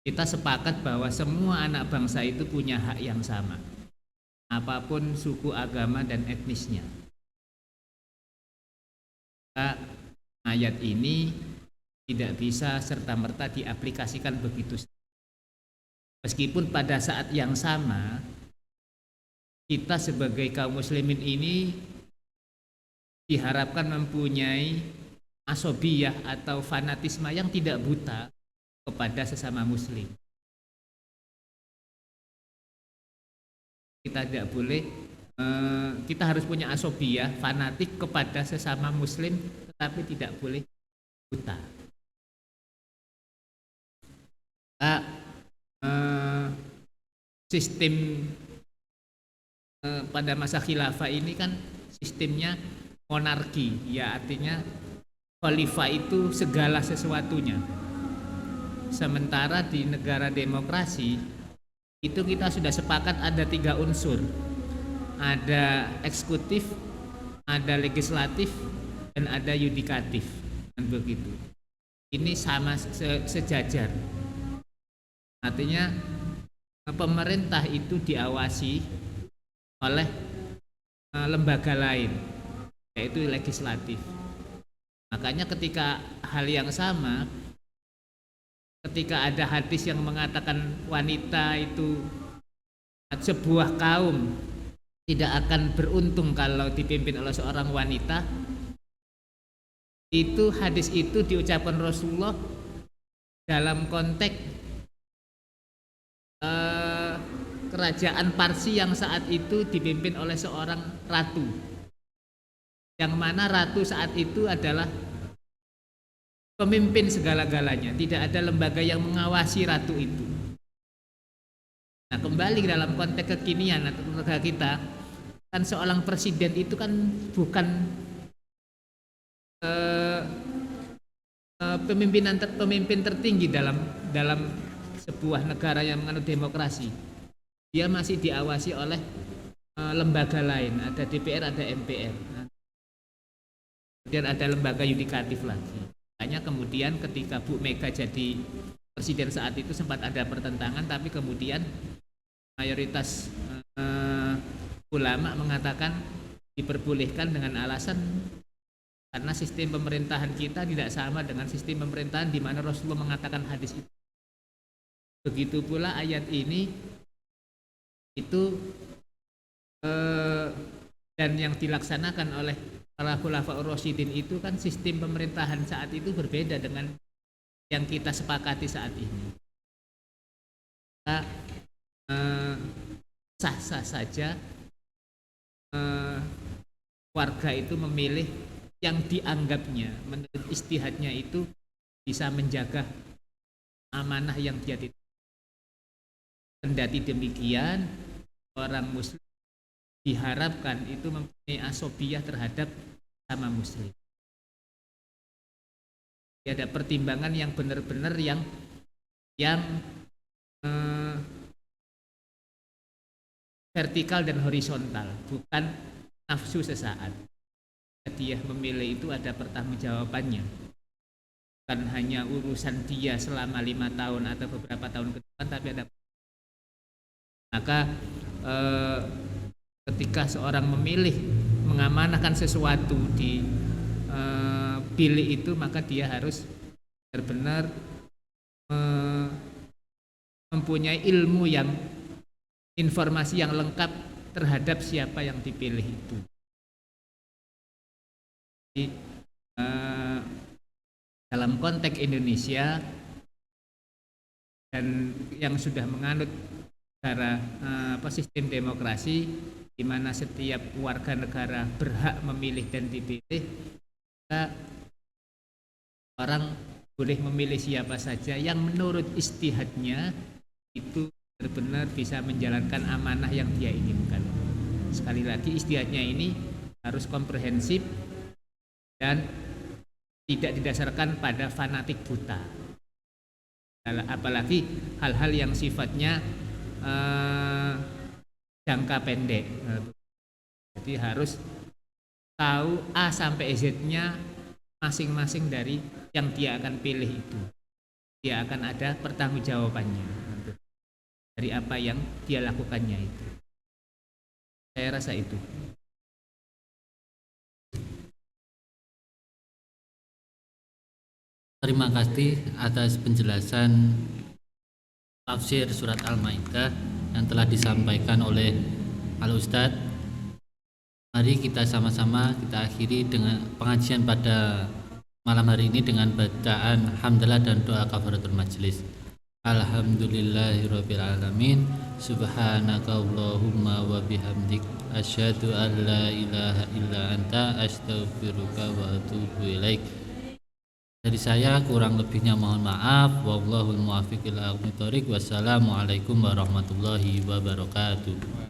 kita sepakat bahwa semua anak bangsa itu punya hak yang sama, apapun suku, agama, dan etnisnya. Ayat ini tidak bisa serta-merta diaplikasikan begitu saja. Meskipun pada saat yang sama kita sebagai kaum muslimin ini diharapkan mempunyai asobiyah atau fanatisme yang tidak buta kepada sesama muslim. Kita tidak boleh, kita harus punya asobiyah, fanatik kepada sesama muslim, tetapi tidak boleh buta. Sistem pada masa khilafah ini kan sistemnya monarki, ya artinya khalifah itu segala sesuatunya. Sementara di negara demokrasi itu kita sudah sepakat ada 3 unsur, ada eksekutif, ada legislatif, dan ada yudikatif, dan begitu. Ini sama sejajar. Artinya pemerintah itu diawasi oleh lembaga lain, yaitu legislatif. Makanya ketika hal yang sama, ketika ada hadis yang mengatakan wanita itu sebuah kaum tidak akan beruntung kalau dipimpin oleh seorang wanita, itu hadis itu diucapkan Rasulullah dalam konteks kerajaan Parsi yang saat itu dipimpin oleh seorang ratu, yang mana ratu saat itu adalah pemimpin segala-galanya, tidak ada lembaga yang mengawasi ratu itu. Nah, kembali dalam konteks kekinian atau negara kita, kan seorang presiden itu kan bukan pemimpin tertinggi dalam sebuah negara yang menganut demokrasi. Dia masih diawasi oleh lembaga lain, ada DPR, ada MPR. Kemudian ada lembaga yudikatif lagi. Makanya kemudian ketika Bu Mega jadi presiden saat itu sempat ada pertentangan, tapi kemudian mayoritas ulama mengatakan diperbolehkan dengan alasan karena sistem pemerintahan kita tidak sama dengan sistem pemerintahan di mana Rasulullah mengatakan hadis itu. Begitu pula ayat ini itu dan yang dilaksanakan oleh para khulafaur rasyidin itu kan sistem pemerintahan saat itu berbeda dengan yang kita sepakati saat ini. Kita sah-sah saja warga itu memilih yang dianggapnya menurut ijtihadnya itu bisa menjaga amanah yang dia titip. Kendati demikian, orang muslim diharapkan itu mempunyai asobiyah terhadap sama muslim. Ada pertimbangan yang benar-benar yang vertikal dan horizontal, bukan nafsu sesaat. Dia memilih itu ada pertanggungjawabannya, bukan hanya urusan dia selama 5 tahun atau beberapa tahun ke depan, tapi ada. Maka ketika seorang memilih mengamanahkan sesuatu di bilik itu, maka dia harus benar-benar mempunyai ilmu yang informasi yang lengkap terhadap siapa yang dipilih itu. Jadi, dalam konteks Indonesia dan yang sudah menganut negara sistem demokrasi di mana setiap warga negara berhak memilih dan dipilih, maka orang boleh memilih siapa saja yang menurut ijtihadnya itu benar-benar bisa menjalankan amanah yang dia inginkan. Sekali lagi, ijtihadnya ini harus komprehensif dan tidak didasarkan pada fanatik buta. Apalagi hal-hal yang sifatnya jangka pendek. Jadi harus tahu A sampai Z-nya masing-masing dari yang dia akan pilih itu. Dia akan ada pertanggungjawabannya dari apa yang dia lakukannya itu. Saya rasa itu. Terima kasih atas penjelasan tafsir surat Al-Maidah yang telah disampaikan oleh Al-Ustadz. Mari kita sama-sama kita akhiri dengan pengajian pada malam hari ini dengan bacaan hamdalah dan doa kafaratul majelis. Alhamdulillahirabbil alamin. Subhanaka Allahumma wa bihamdik asyhadu an la ilaha illa anta astaghfiruka wa atubu ilaik. Dari saya kurang lebihnya mohon maaf. Wallahul muwaffiq ila aqwamit thoriq. Wassalamualaikum warahmatullahi wabarakatuh.